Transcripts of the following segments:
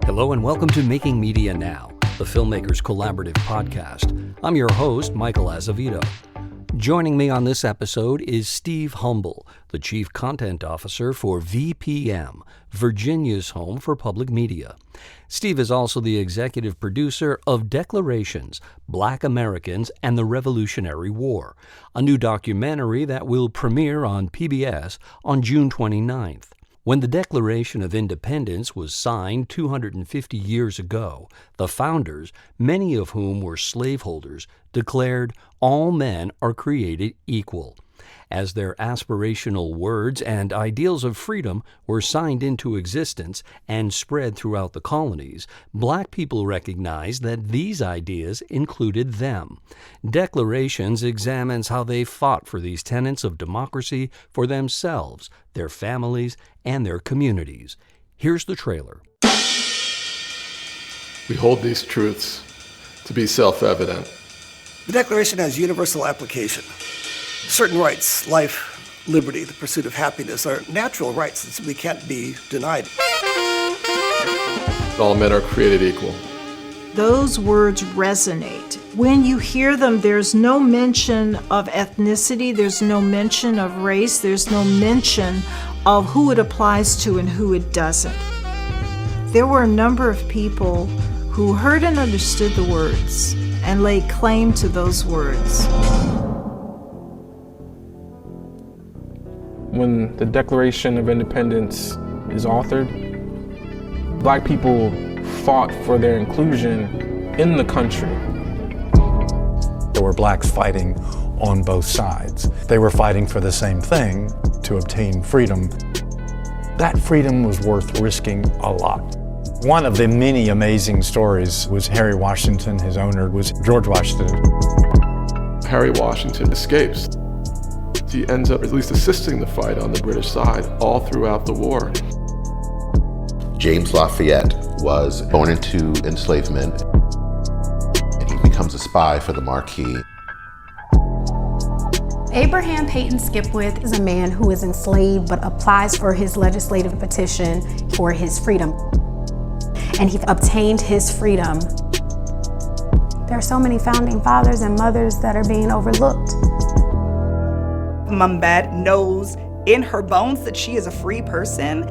Hello and welcome to Making Media Now, the Filmmakers Collaborative podcast. I'm your host, Michael Azevedo. Joining me on this episode is Steve Humble, the Chief Content Officer for VPM, Virginia's home for public media. Steve is also the executive producer of Declarations, Black Americans and the Revolutionary War, a new documentary that will premiere on PBS on June 29th. When the Declaration of Independence was signed 250 years ago, the founders, many of whom were slaveholders, declared all men are created equal. As their aspirational words and ideals of freedom were signed into existence and spread throughout the colonies, Black people recognized that these ideas included them. Declarations examines how they fought for these tenets of democracy for themselves, their families, and their communities. Here's the trailer. We hold these truths to be self-evident. The Declaration has universal application. Certain rights, life, liberty, the pursuit of happiness, are natural rights that simply can't be denied. All men are created equal. Those words resonate. When you hear them, there's no mention of ethnicity, there's no mention of race, there's no mention of who it applies to and who it doesn't. There were a number of people who heard and understood the words and laid claim to those words. When the Declaration of Independence is authored, Black people fought for their inclusion in the country. There were Blacks fighting on both sides. They were fighting for the same thing, to obtain freedom. That freedom was worth risking a lot. One of the many amazing stories was Harry Washington. His owner was George Washington. Harry Washington escapes. He ends up at least assisting the fight on the British side all throughout the war. James Lafayette was born into enslavement, and he becomes a spy for the Marquis. Abraham Peyton Skipwith is a man who is enslaved but applies for his legislative petition for his freedom. And he obtained his freedom. There are so many founding fathers and mothers that are being overlooked. Mumbet knows in her bones that she is a free person,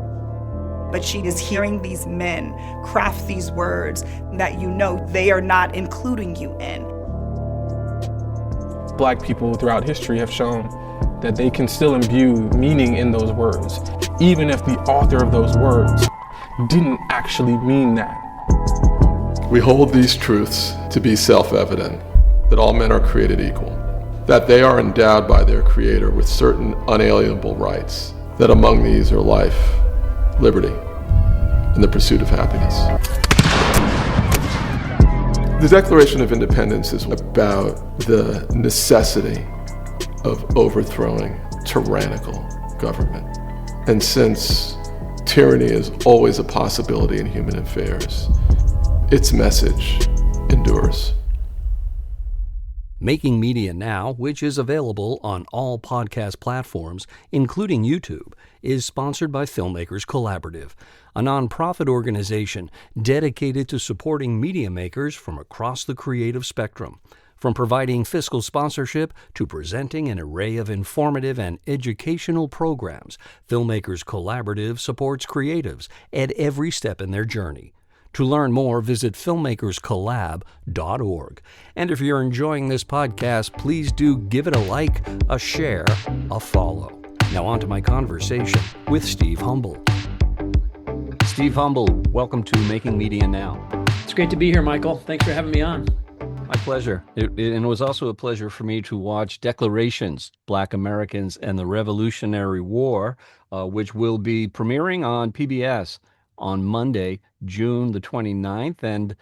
but she is hearing these men craft these words that you know they are not including you in. Black people throughout history have shown that they can still imbue meaning in those words, even if the author of those words didn't actually mean that. We hold these truths to be self-evident, that all men are created equal, that they are endowed by their Creator with certain unalienable rights, that among these are life, liberty, and the pursuit of happiness. The Declaration of Independence is about the necessity of overthrowing tyrannical government. And since tyranny is always a possibility in human affairs, its message endures. Making Media Now, which is available on all podcast platforms, including YouTube, is sponsored by Filmmakers Collaborative, a nonprofit organization dedicated to supporting media makers from across the creative spectrum. From providing fiscal sponsorship to presenting an array of informative and educational programs, Filmmakers Collaborative supports creatives at every step in their journey. To learn more, visit filmmakerscollab.org. And if you're enjoying this podcast, please do give it a like, a share, a follow. Now on to my conversation with Steve Humble. Steve Humble, welcome to Making Media Now. It's great to be here, Michael. Thanks for having me on. My pleasure. And it was also a pleasure for me to watch Declarations, Black Americans and the Revolutionary War, which will be premiering on PBS on Monday, June the 29th. And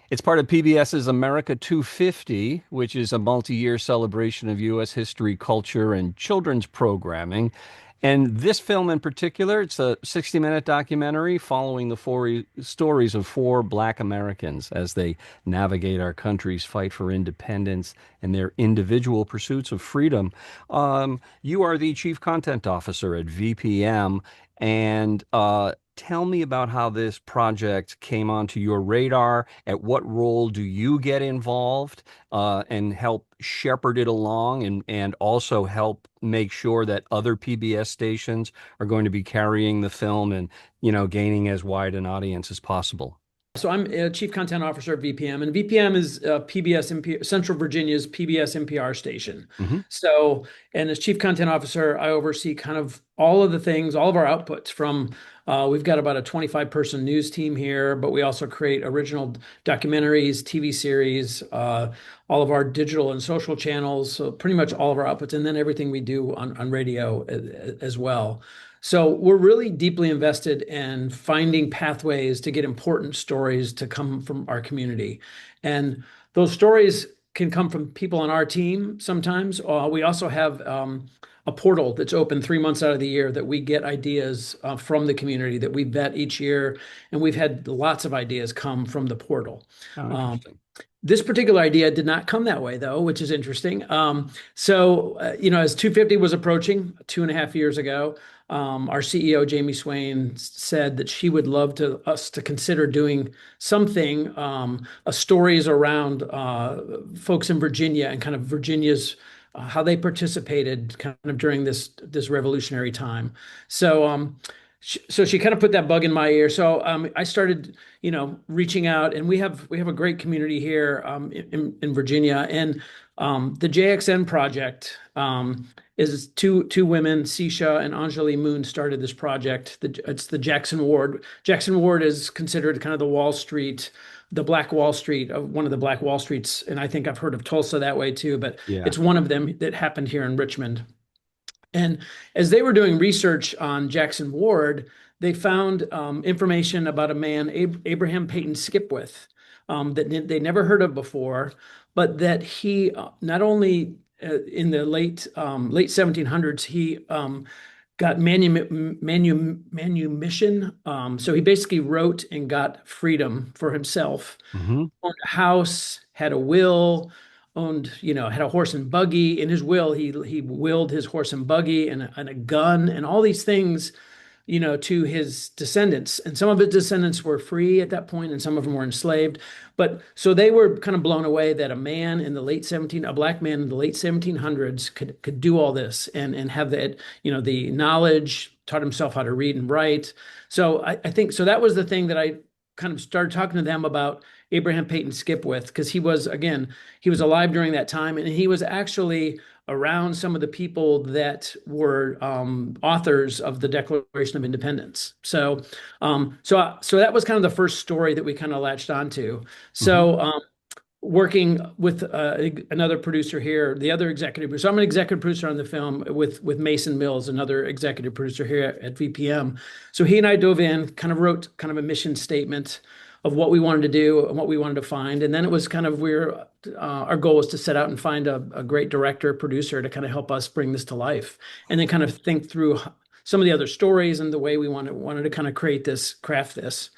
it's part of PBS's America 250, which is a multi-year celebration of U.S. history, culture, and children's programming. And this film in particular, it's a 60-minute documentary following the stories of four Black Americans as they navigate our country's fight for independence and their individual pursuits of freedom. You are the Chief Content Officer at VPM, and tell me about how this project came onto your radar. At what role do you get involved and help shepherd it along and also help make sure that other PBS stations are going to be carrying the film and, gaining as wide an audience as possible? So I'm a Chief Content Officer at VPM, and VPM is Central Virginia's PBS NPR station. Mm-hmm. So, and as Chief Content Officer, I oversee kind of all of the things, all of our outputs from, we've got about a 25-person news team here, but we also create original documentaries, TV series, all of our digital and social channels, so pretty much all of our outputs, and then everything we do on radio as well. So we're really deeply invested in finding pathways to get important stories to come from our community. And those stories can come from people on our team sometimes. We also have a portal that's open 3 months out of the year that we get ideas from the community that we vet each year. And we've had lots of ideas come from the portal. Interesting. This particular idea did not come that way, though, which is interesting. As 250 was approaching 2.5 years ago, our CEO, Jamie Swain, said that she would love us to consider doing something, stories around folks in Virginia and kind of Virginia's how they participated kind of during this revolutionary time. So she kind of put that bug in my ear. So I started, reaching out, and we have a great community here in Virginia, and the JXN project is two women, Sisha and Anjali Moon, started this project. It's the Jackson Ward. Jackson Ward is considered kind of the Black Wall Street of one of the Black Wall Streets, and I think I've heard of Tulsa that way too, but It's one of them that happened here in Richmond. And as they were doing research on Jackson Ward, they found information about a man, Abraham Peyton Skipwith, that they never heard of before, but that he not only in the late 1700s, he got manumission. So he basically wrote and got freedom for himself. Mm-hmm. Owned a house, had a will, had a horse and buggy. In his will, he willed his horse and buggy and a gun and all these things, to his descendants. And some of his descendants were free at that point, and some of them were enslaved. But so they were kind of blown away that a black man in the late 1700s could do all this and have that, the knowledge, taught himself how to read and write. So I think, so that was the thing that I kind of started talking to them about Abraham Peyton Skipwith, because he was alive during that time, and he was actually around some of the people that were authors of the Declaration of Independence. So that was kind of the first story that we kind of latched onto. So working with another producer here, the other executive producer. So I'm an executive producer on the film with Mason Mills, another executive producer here at VPM. So he and I dove in, kind of wrote kind of a mission statement of what we wanted to do and what we wanted to find. And then it was kind of our goal was to set out and find a great director, producer to kind of help us bring this to life. And then kind of think through some of the other stories and the way we wanted to kind of craft this.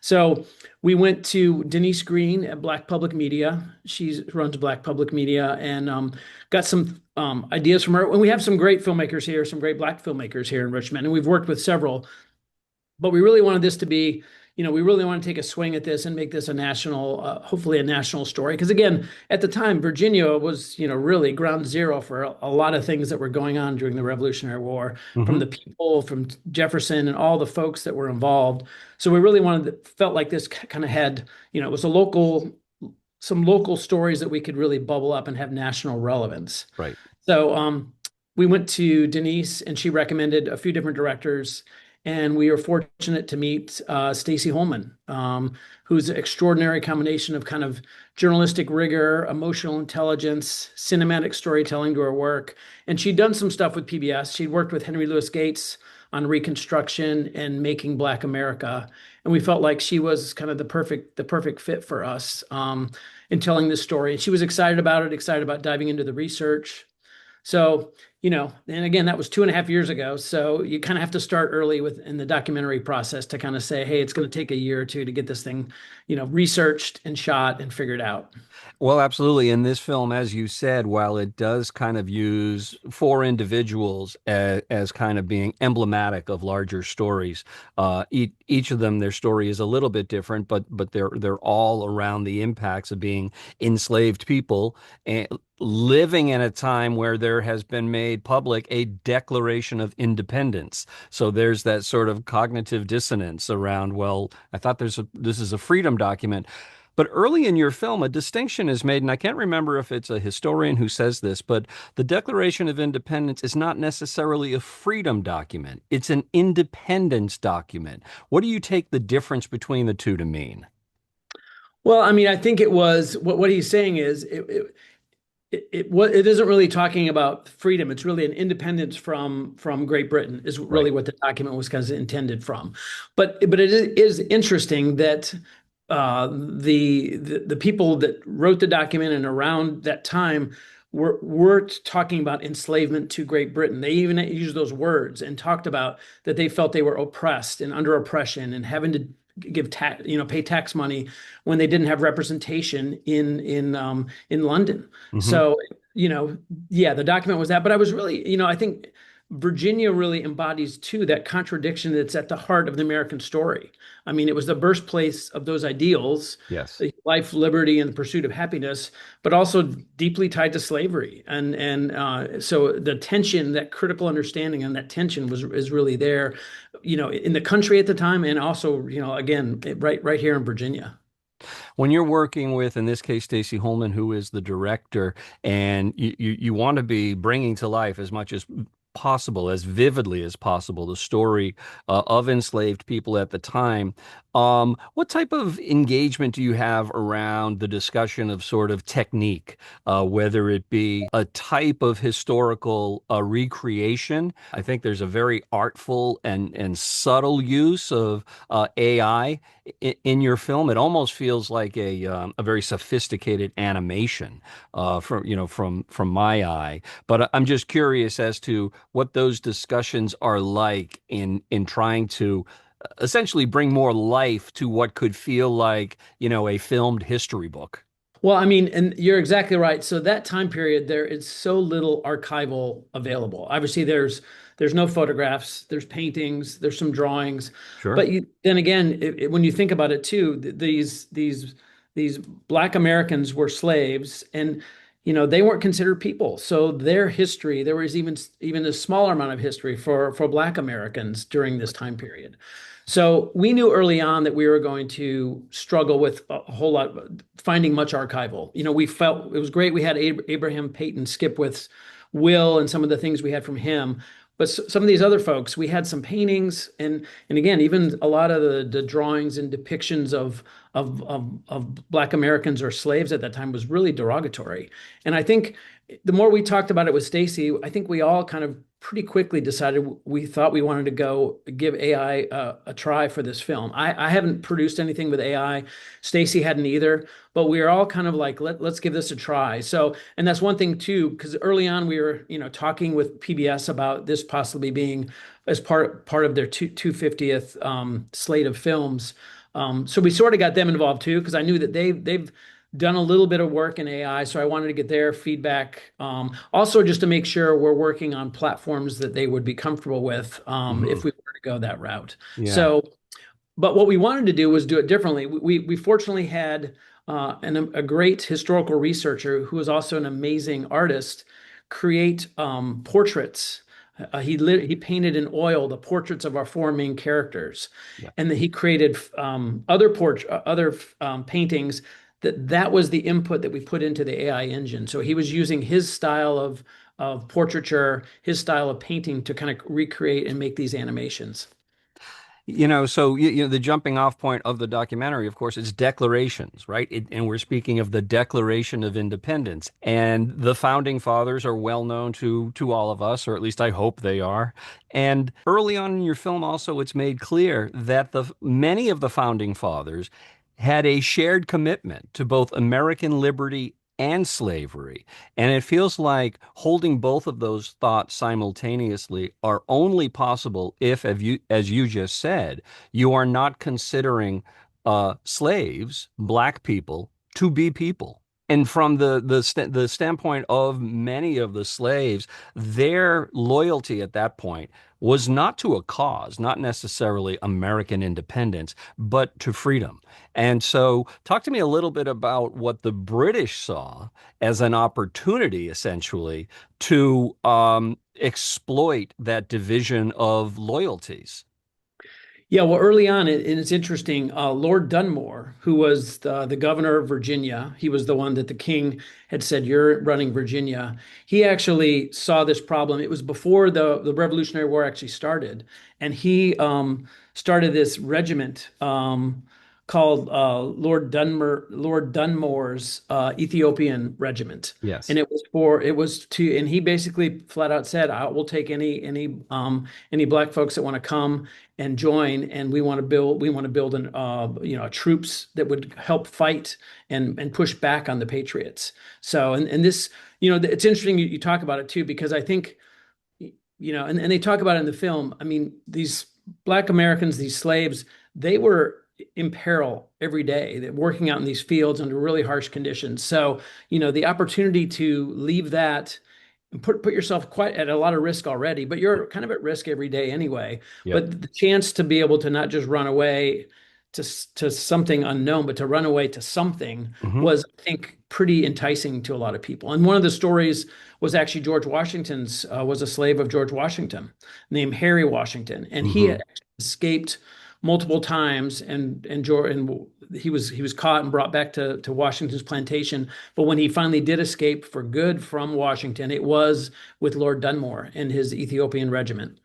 So we went to Denise Green at Black Public Media. She runs Black Public Media, and got some ideas from her. And we have some great filmmakers here, some great Black filmmakers here in Richmond, and we've worked with several. But we really wanted this to be, we really want to take a swing at this and make this hopefully a national story. Because again, at the time, Virginia was, really ground zero for a lot of things that were going on during the Revolutionary War, from the people, from Jefferson and all the folks that were involved. So we really felt like this kind of had, it was some local stories that we could really bubble up and have national relevance. Right. So we went to Denise, and she recommended a few different directors. And we were fortunate to meet Stacey Holman, who's an extraordinary combination of kind of journalistic rigor, emotional intelligence, cinematic storytelling to her work. And she'd done some stuff with PBS. She'd worked with Henry Louis Gates on Reconstruction and Making Black America. And we felt like she was kind of the perfect fit for us in telling this story. And she was excited about diving into the research. So and again, that was 2.5 years ago. So you kind of have to start early in the documentary process to kind of say, hey, it's going to take a year or two to get this thing, researched and shot and figured out. Well, absolutely. In this film, as you said, while it does kind of use four individuals as kind of being emblematic of larger stories, each of them, their story is a little bit different, but they're all around the impacts of being enslaved people and living in a time where there has been made public a Declaration of Independence. So there's that sort of cognitive dissonance around, well, I thought this is a freedom document. But early in your film, a distinction is made, and I can't remember if it's a historian who says this, but the Declaration of Independence is not necessarily a freedom document. It's an independence document. What do you take the difference between the two to mean? Well, I mean, I think it was what he's saying is it isn't really talking about freedom. It's really an independence from Great Britain is really what the document was kind of intended from. But it is interesting that the people that wrote the document and around that time were talking about enslavement to Great Britain. They even used those words and talked about that they felt they were oppressed and under oppression and having to give tax, pay tax money when they didn't have representation in London. So, yeah, the document was that. But I was really, I think Virginia really embodies too that contradiction that's at the heart of the American story. I mean, it was the birthplace of those ideals, Yes. Life, liberty, and the pursuit of happiness, but also deeply tied to slavery. And so the tension, that critical understanding, and that tension is really there, in the country at the time, and also, again, right here in Virginia. When you're working with, in this case, Stacey Holman, who is the director, and you want to be bringing to life as much as possible, as vividly as possible, the story of enslaved people at the time. What type of engagement do you have around the discussion of sort of technique, whether it be a type of historical recreation? I think there's a very artful and subtle use of AI in your film. It almost feels like a very sophisticated animation from my eye. But I'm just curious as to what those discussions are like in trying to essentially bring more life to what could feel like, a filmed history book. Well, I mean, and you're exactly right. So that time period, there is so little archival available. Obviously, there's no photographs, there's paintings, there's some drawings. Sure. But then again, when you think about it too, these Black Americans were slaves, and they weren't considered people. So their history, there was even a smaller amount of history for Black Americans during this time period. So we knew early on that we were going to struggle with a whole lot, finding much archival. We felt it was great. We had Abraham Payton Skipwith's will and some of the things we had from him. But some of these other folks, we had some paintings and again, even a lot of the drawings and depictions of Black Americans or slaves at that time was really derogatory. And I think the more we talked about it with Stacey, I think we all kind of pretty quickly decided we thought we wanted to go give AI a try for this film. I haven't produced anything with AI. Stacey hadn't either, but we were all kind of like, let's give this a try. So, and that's one thing too, because early on we were, talking with PBS about this possibly being as part of their 250th slate of films. So we sort of got them involved too, because I knew that they've done a little bit of work in AI, so I wanted to get their feedback. Also, just to make sure we're working on platforms that they would be comfortable with if we were to go that route. Yeah. So, but what we wanted to do was do it differently. We fortunately had a great historical researcher who is also an amazing artist create portraits. He painted in oil the portraits of our four main characters, and then he created other paintings. That was the input that we put into the AI engine. So he was using his style of portraiture, his style of painting to kind of recreate and make these animations. So the jumping off point of the documentary, of course, is declarations, right? And we're speaking of the Declaration of Independence. And the founding fathers are well known to all of us, or at least I hope they are. And early on in your film, also, it's made clear that many of the founding fathers had a shared commitment to both American liberty and slavery. And it feels like holding both of those thoughts simultaneously are only possible if, as you just said, you are not considering slaves, black people, to be people. And from the standpoint of many of the slaves, their loyalty at that point was not to a cause, not necessarily American independence, but to freedom. And so, talk to me a little bit about what the British saw as an opportunity, essentially, to exploit that division of loyalties. Yeah, well, early on, and it's interesting, Lord Dunmore, who was the governor of Virginia, he was the one that the king had said, "You're running Virginia." He actually saw this problem. It was before the Revolutionary War actually started. And he started this regiment called Lord Dunmore's Ethiopian Regiment. Yes. And and he basically flat out said, "I will take any black folks that want to come and join, and we want to build troops that would help fight and push back on the Patriots." So and this, it's interesting you talk about it too, because I think, and they talk about it in the film. I mean, these black Americans, these slaves, they were in peril every day. They're working out in these fields under really harsh conditions. So, the opportunity to leave that and put yourself quite at a lot of risk already, but you're kind of at risk every day anyway. Yep. But the chance to be able to not just run away to something unknown, but to run away to something Mhm. was, I think, pretty enticing to a lot of people. And one of the stories was actually George Washington's, was a slave of George Washington named Harry Washington. And he Mhm. had escaped multiple times, and he was caught and brought back to Washington's plantation. But when he finally did escape for good from Washington, it was with Lord Dunmore and his Ethiopian regiment.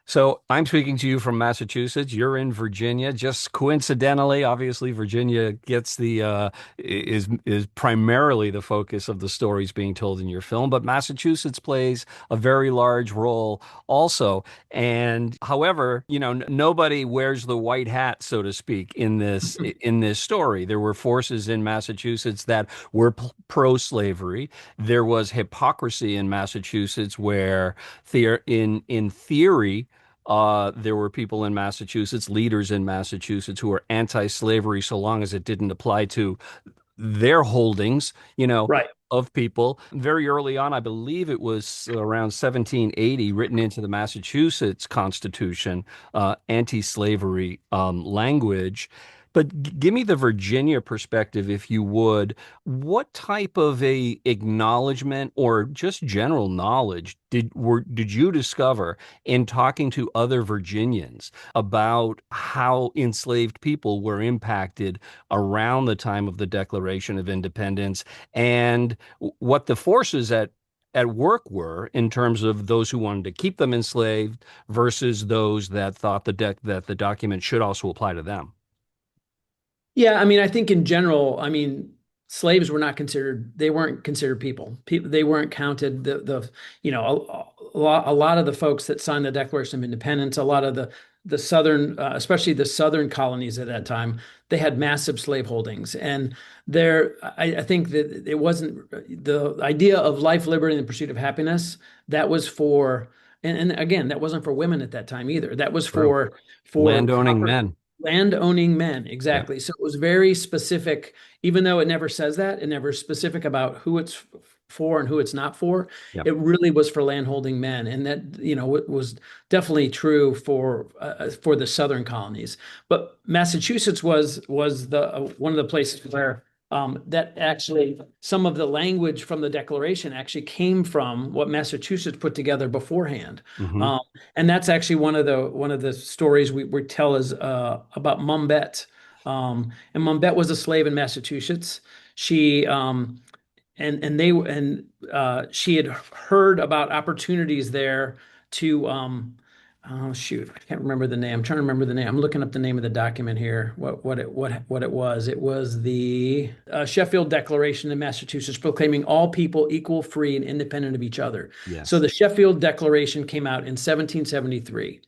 So I'm speaking to you from Massachusetts. You're in Virginia. Just coincidentally, obviously, Virginia gets the is primarily the focus of the stories being told in your film, but Massachusetts plays a very large role also. And however, nobody wears the white hat, so to speak, in this story. There were forces in Massachusetts that were pro-slavery. There was hypocrisy in Massachusetts where in theory, there were people in Massachusetts, leaders in Massachusetts, who were anti-slavery so long as it didn't apply to their holdings, Right. of people. Very early on, I believe it was around 1780, written into the Massachusetts Constitution, anti-slavery language. But give me the Virginia perspective, if you would. What type of a acknowledgement or just general knowledge did you discover in talking to other Virginians about how enslaved people were impacted around the time of the Declaration of Independence, and what the forces at work were in terms of those who wanted to keep them enslaved versus those that thought that the document should also apply to them? Yeah, I mean, I think in general, I mean, slaves they weren't considered people. They weren't counted. A lot of the folks that signed the Declaration of Independence, a lot of the southern, especially the southern colonies at that time, they had massive slave holdings. And I think that it wasn't the idea of life, liberty, and the pursuit of happiness. That was for, and again, that wasn't for women at that time either. That was True. for Landowning proper men. land owning men, Yeah. exactly. So it was very specific, even though it never says that, it never is specific about who it's for and who it's not for. Yeah. It really was for landholding men, and that it was definitely true for the southern colonies. But Massachusetts was the one of the places where that actually some of the language from the Declaration actually came from what Massachusetts put together beforehand. Hmm. And that's actually one of the stories we tell is about Mumbet. And Mumbet was a slave in Massachusetts. She she had heard about opportunities there to oh shoot, I can't remember the name. I'm trying to remember the name. I'm looking up the name of the document here. What it was. It was the Sheffield Declaration in Massachusetts, proclaiming all people equal, free, and independent of each other. So Yes. the Sheffield Declaration came out in 1773.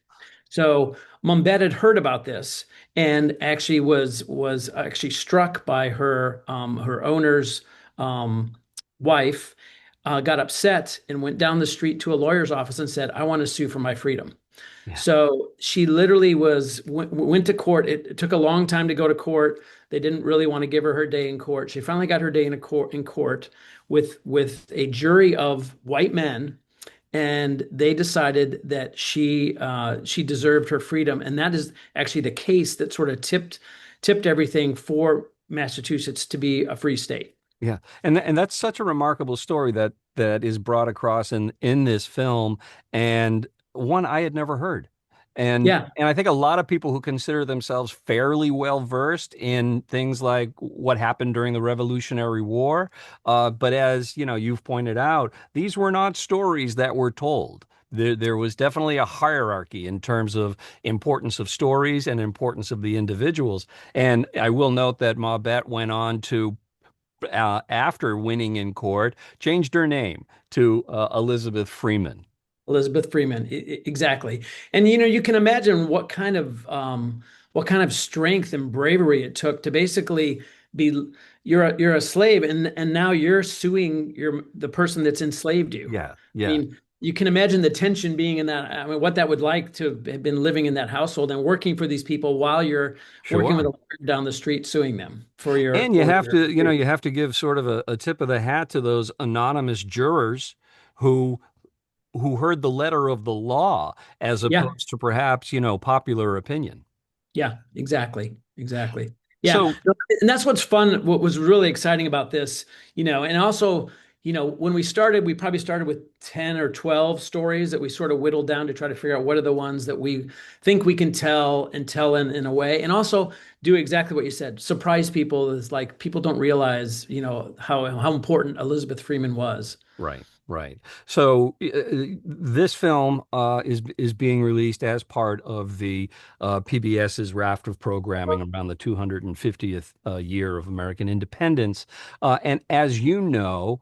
So Mumbet had heard about this and actually was actually struck by her owners wife got upset and went down the street to a lawyer's office and said, "I want to sue for my freedom." Yeah. So she literally went to court. It took a long time to go to court. They didn't really want to give her day in court. She finally got her day in court with a jury of white men, and they decided that she deserved her freedom. And that is actually the case that sort of tipped everything for Massachusetts to be a free state. Yeah, and that's such a remarkable story that is brought across in this film, and one I had never heard. And Yeah. and I think a lot of people who consider themselves fairly well versed in things like what happened during the Revolutionary War, but as you know, you've pointed out, these were not stories that were told. There was definitely a hierarchy in terms of importance of stories and importance of the individuals. And I will note that Maubette went on to after winning in court, changed her name to Elizabeth Freeman. Elizabeth Freeman, exactly. And you can imagine what kind of strength and bravery it took to basically be you're a slave, and now you're suing the person that's enslaved you. Yeah, I yeah. mean, you can imagine the tension being in that. I mean, what that would like to have been living in that household and working for these people while you're working with a Sure. lawyer down the street suing them for your And you for have your to, you have to give sort of a tip of the hat to those anonymous jurors who who heard the letter of the law as yeah. opposed to perhaps, popular opinion. Yeah, exactly. Exactly. Yeah. So, And that's what's fun, what was really exciting about this, and also, when we started, we probably started with 10 or 12 stories that we sort of whittled down to try to figure out what are the ones that we think we can tell and tell in a way. And also do exactly what you said, surprise people is like people don't realize, how important Elizabeth Freeman was. right, right. So this film is being released as part of the PBS's raft of programming around the 250th year of American independence. And as you know,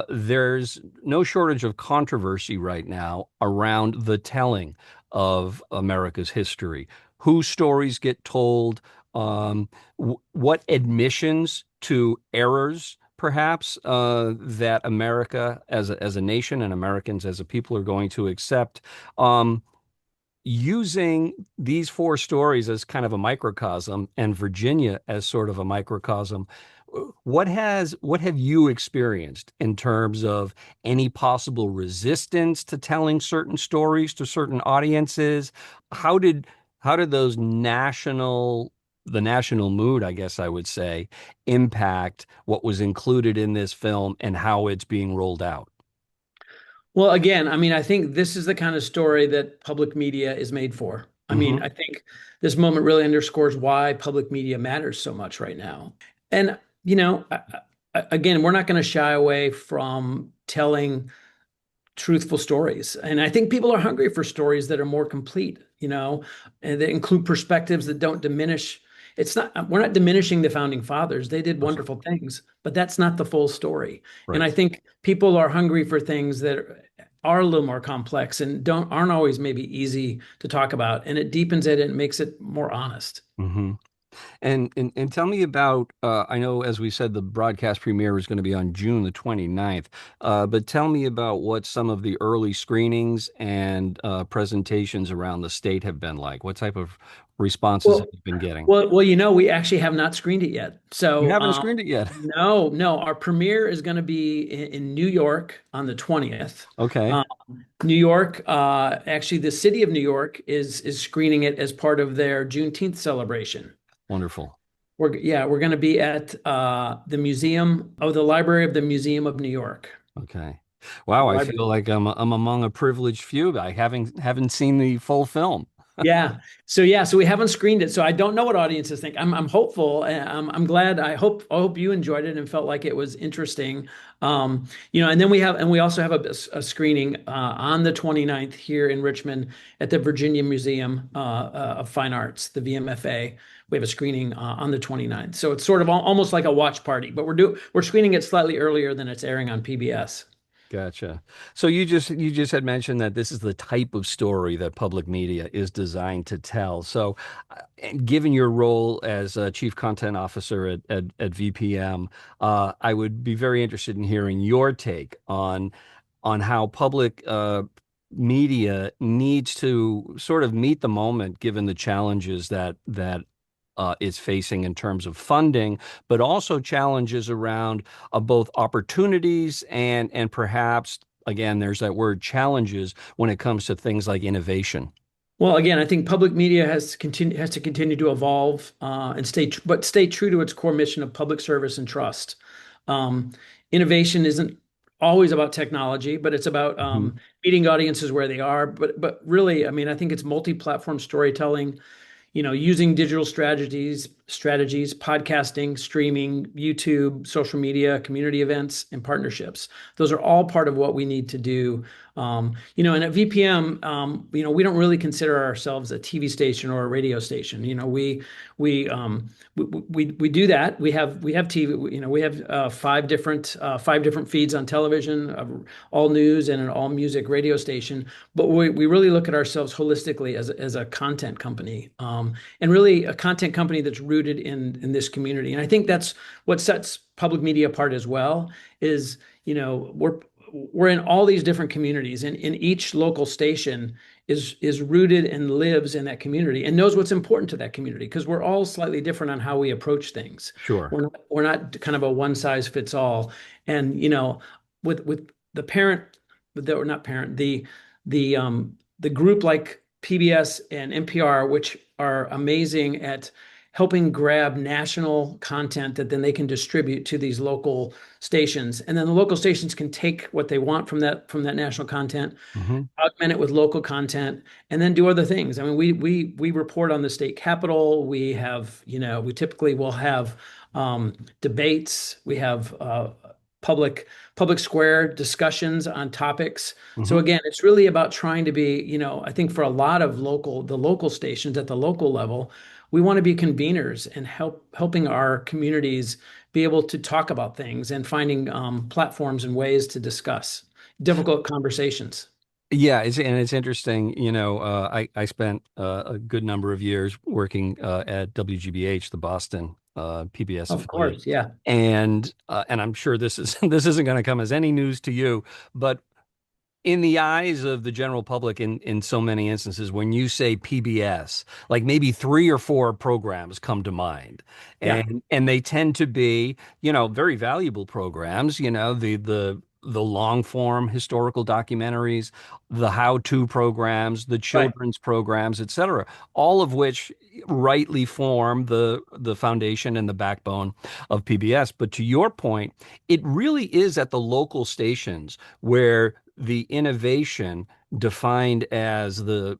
there's no shortage of controversy right now around the telling of America's history. Whose stories get told, what admissions to errors perhaps that America as a nation and Americans as a people are going to accept. Using these four stories as kind of a microcosm and Virginia as sort of a microcosm, what have you experienced in terms of any possible resistance to telling certain stories to certain audiences? How did those the national mood, I guess I would say, impact what was included in this film and how it's being rolled out? Well, again, I mean, I think this is the kind of story that public media is made for. I mean, Hmm. I think this moment really underscores why public media matters so much right now. And, again, we're not going to shy away from telling truthful stories. And I think people are hungry for stories that are more complete, and that include perspectives that don't diminish. We're not diminishing the founding fathers. They did wonderful things, but that's not the full story. And Right. I think people are hungry for things that are a little more complex and aren't always maybe easy to talk about. And it deepens it and makes it more honest. Hmm. And tell me about, I know, as we said, the broadcast premiere is going to be on June the 29th, but tell me about what some of the early screenings and presentations around the state have been like. What type of responses have Well, you been getting? we actually have not screened it yet. You So, haven't screened it yet. no, our premiere is going to be in New York on the 20th. Okay, New York, actually, the city of New York is screening it as part of their Juneteenth celebration. wonderful. We're going to be at the Library of the Museum of New York. Okay. Wow, I Library. feel like I'm among a privileged few. I haven't seen the full film. So we haven't screened it, so I don't know what audiences think. I'm hopeful. I'm glad. I hope you enjoyed it and felt like it was interesting. And then we also have a screening on the 29th here in Richmond at the Virginia Museum of Fine Arts, the VMFA. We have a screening on the 29th, so it's sort of almost like a watch party, but we're screening it slightly earlier than it's airing on PBS. Gotcha. So you just had mentioned that this is the type of story that public media is designed to tell. So, given your role as a chief content officer at VPM, I would be very interested in hearing your take on how public media needs to sort of meet the moment, given the challenges that is facing in terms of funding, but also challenges around both opportunities and perhaps, again, there's that word challenges when it comes to things like innovation. Well, again, I think public media has to continue to evolve and stay true to its core mission of public service and trust. Um, Innovation isn't always about technology, but it's about Mhm. meeting audiences where they are. But really, I mean, I think it's multi-platform storytelling, using digital strategies, podcasting, streaming, YouTube, social media, community events, and partnerships. Those are all part of what we need to do. And at VPM, we don't really consider ourselves a TV station or a radio station. We we do that. We have TV. We have five different feeds on television, all news and an all music radio station. But we really look at ourselves holistically as a content company, and really a content company that's rooted in this community. And I think that's what sets public media apart as well. Is we're in all these different communities, and in each local station is rooted and lives in that community and knows what's important to that community, because we're all slightly different on how we approach things. Sure. We're not kind of a one size fits all. And with the parent, or not parent, the group like PBS and NPR, which are amazing at helping grab national content that then they can distribute to these local stations. And then the local stations can take what they want from that national content, Mhm. augment it with local content, and then do other things. I mean, we report on the state capitol. We have, we typically will have debates. We have public square discussions on topics. So Mhm. again, it's really about trying to be, I think for a lot of the local stations at the local level, we want to be conveners and helping our communities be able to talk about things and finding platforms and ways to discuss difficult conversations. Yeah, it's interesting. I spent a good number of years working at WGBH, the Boston PBS Of affiliate, course, yeah. and I'm sure this is this isn't going to come as any news to you, but in the eyes of the general public, in so many instances, when you say PBS, like maybe three or four programs come to mind, Yeah, and they tend to be, very valuable programs. The long form historical documentaries, the how-to programs, the right. children's programs, et cetera, all of which rightly form the foundation and the backbone of PBS. But to your point, it really is at the local stations where the innovation defined as the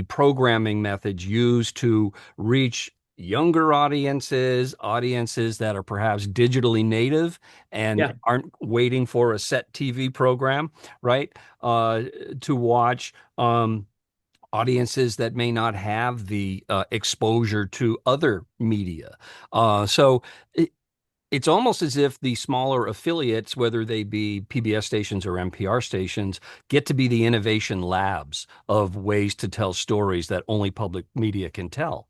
programming methods used to reach younger audiences that are perhaps digitally native and Yeah, aren't waiting for a set TV program, right? To watch audiences that may not have the exposure to other media. So it's almost as if the smaller affiliates, whether they be PBS stations or NPR stations, get to be the innovation labs of ways to tell stories that only public media can tell.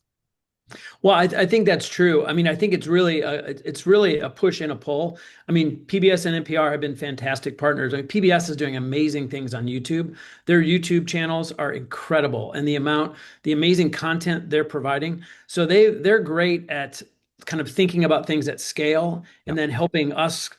well, I think that's true. I mean, I think it's really a push and a pull. I mean, PBS and NPR have been fantastic partners. I mean, PBS is doing amazing things on YouTube. Their YouTube channels are incredible, and the amazing content they're providing. So they're great at kind of thinking about things at scale and Yep. then helping us,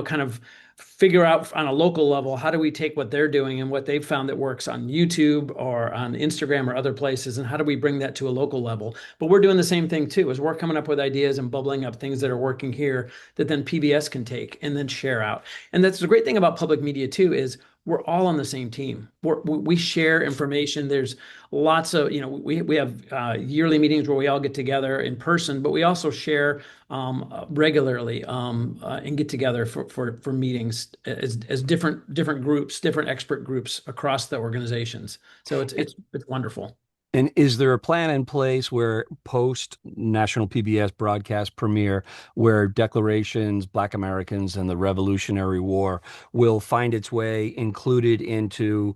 kind of figure out on a local level, how do we take what they're doing and what they've found that works on YouTube or on Instagram or other places, and how do we bring that to a local level? But we're doing the same thing too, is we're coming up with ideas and bubbling up things that are working here that then PBS can take and then share out. And that's the great thing about public media too, is we're all on the same team. We share information. There's lots of, we have yearly meetings where we all get together in person, but we also share regularly and get together for meetings as different groups, different expert groups across the organizations. So it's wonderful. And is there a plan in place where post national PBS broadcast premiere, where Declarations, Black Americans, and the Revolutionary War will find its way included into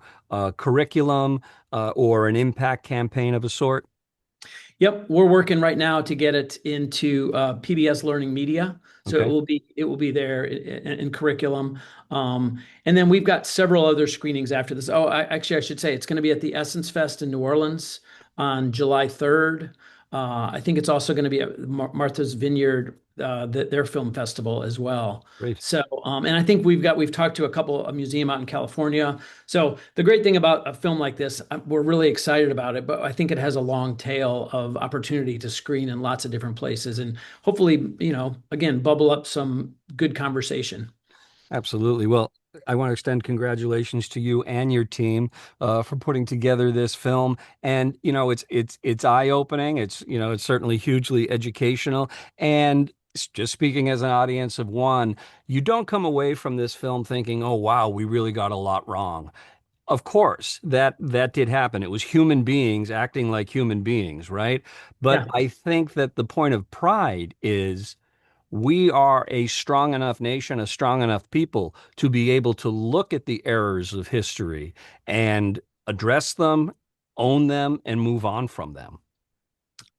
curriculum or an impact campaign of a sort? Yep, we're working right now to get it into PBS Learning Media, so Okay. it will be there in curriculum. And then we've got several other screenings after this. Oh, actually, I should say it's going to be at the Essence Fest in New Orleans on July 3rd. I think it's also going to be at Martha's Vineyard, their film festival as well. Great. So, and I think we've talked to a museum out in California. So the great thing about a film like this, we're really excited about it, but I think it has a long tail of opportunity to screen in lots of different places and hopefully, again, bubble up some good conversation. Absolutely. Well, I want to extend congratulations to you and your team for putting together this film. And it's eye-opening. It's certainly hugely educational. And just speaking as an audience of one, you don't come away from this film thinking, "Oh, wow, we really got a lot wrong." Of course, that did happen. It was human beings acting like human beings, right? But Yeah. I think that the point of pride is we are a strong enough nation, a strong enough people to be able to look at the errors of history and address them, own them, and move on from them.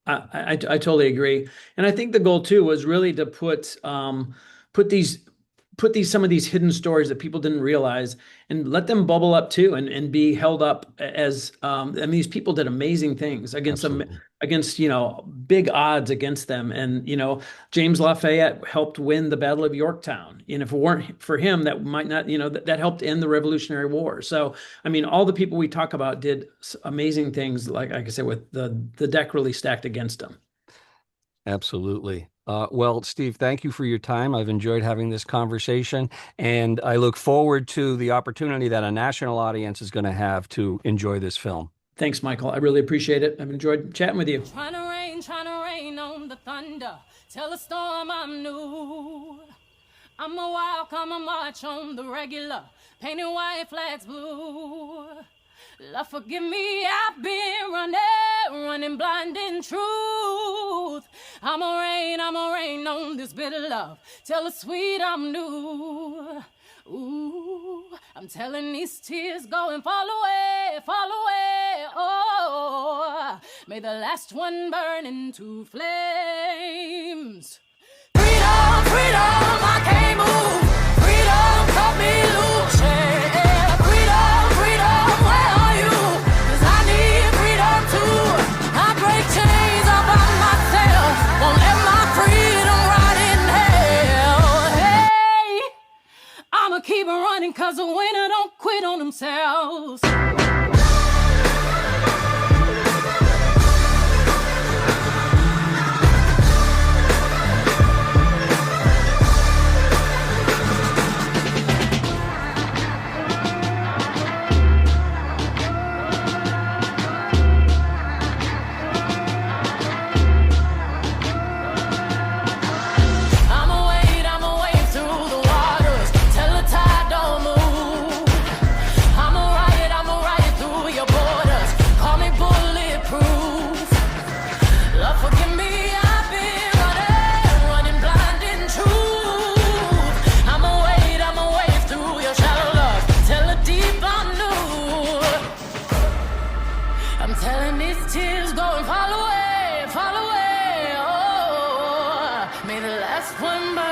I totally agree, and I think the goal too was really to put some of these hidden stories that people didn't realize and let them bubble up too and be held up as these people did amazing things against them, Absolutely. against big odds against them. And James Lafayette helped win the Battle of Yorktown, and if it weren't for him, that might not, that helped end the Revolutionary War. So all the people we talk about did amazing things, like I said, with the deck really stacked against them. Absolutely. Well, Steve, thank you for your time. I've enjoyed having this conversation, and I look forward to the opportunity that a national audience is going to have to enjoy this film. Thanks, Michael. I really appreciate it. I've enjoyed chatting with you. Trying to rain on the thunder. Tell the storm I'm new. I'm a wild, come a march on the regular. Painting white flags blue. Lord, forgive me, I've been running blind in truth. I'm a rain on this bitter love. Tell the sweet I'm new. Ooh, I'm telling these tears go and fall away, oh, may the last one burn into flames. Freedom, freedom, I can't move. Freedom, cut me loose, yeah. Freedom, freedom, where are you? 'Cause I need freedom too. I break chains all by myself. Won't let my freedom rot in hell. Hey, I'ma keep running 'cause a winner don't quit on themselves. Fall away, oh, may the last one burn.